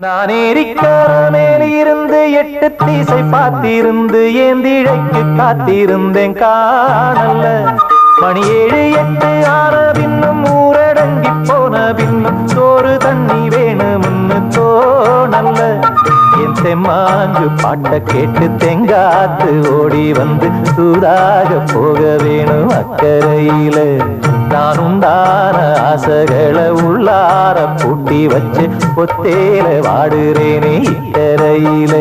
நான் ஏரிக்காரமேலிருந்து 8 தீசை பார்த்திருந்து ஏந்திழைக்கு காத்திருந்தேன் காணல்ல. மணி 7 8 ஆன பின்னும் ஊரடங்கி போன பின்னும் சோறு தண்ணி வேணும்னு தோணல்ல. என் தெம்மாஞ்சு பாட்ட கேட்டு தெங்காத்து ஓடி வந்து சூதாக போக வேணும் அக்கறையில. நான் உண்டான ஆசைகளை உள்ளார பூட்டி வச்சு பொத்தேல வாடுறேனே இக்கரையில.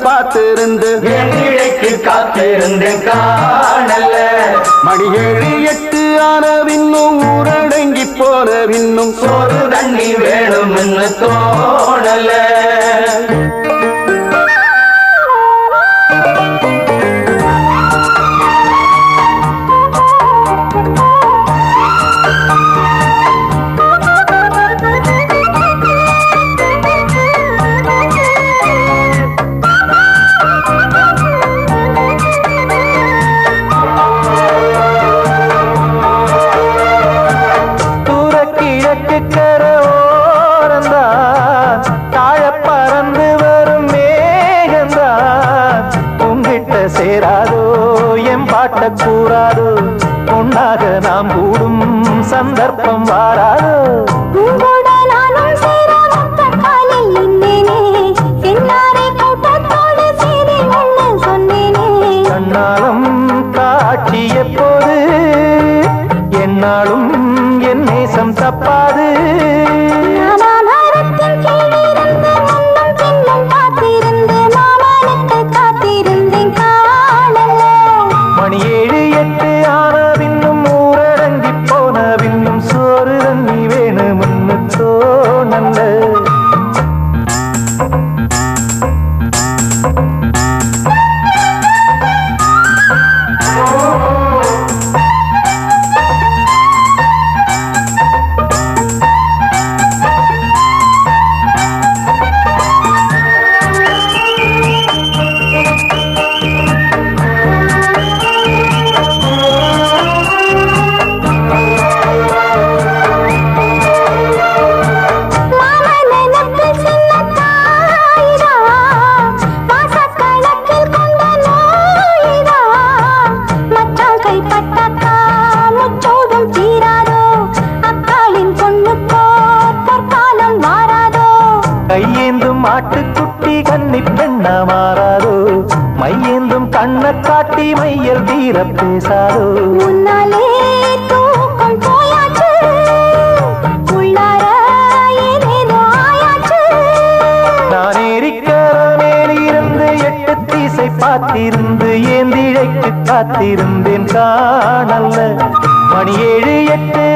பார்த்திருந்து ஏழைக்கு காத்திருந்தேன் காணல்ல. மணி 7 8 ஆன பின்னும் ஊரடங்கி போன பின்னும் சோறு தண்ணி வேணும்னு தோணல. சேராதோ என் பாட்ட கூறாதோ பொன்னாக நாம் கூடும் சந்தர்ப்பம் வாராதோ. கண்ணாலம் காட்சி எப்போது என்னாலும் என் நேசம் தப்பாது. மணி 7 8 ஆன பின்னும் ஊரடங்கி போன பின்னும் சோறு தண்ணி வேணும்னு தோணல்ல. கையேந்தும் ஆட்டுக்குட்டி கன்னி பெண்ணா மாறாதோ மையேந்தும் கண்ண காட்டி மையல் தீர பேசாதோ. முன்னாலே தூக்கம் போயாச்சு உள்ளார ஏதேதோ ஆயாச்சு. நான் ஏரிக்காரமேலிருந்து 8 தீசை பார்த்திருந்து ஏந்திழைக்கு காத்திருந்தேன் காணல்ல. மணி 7 8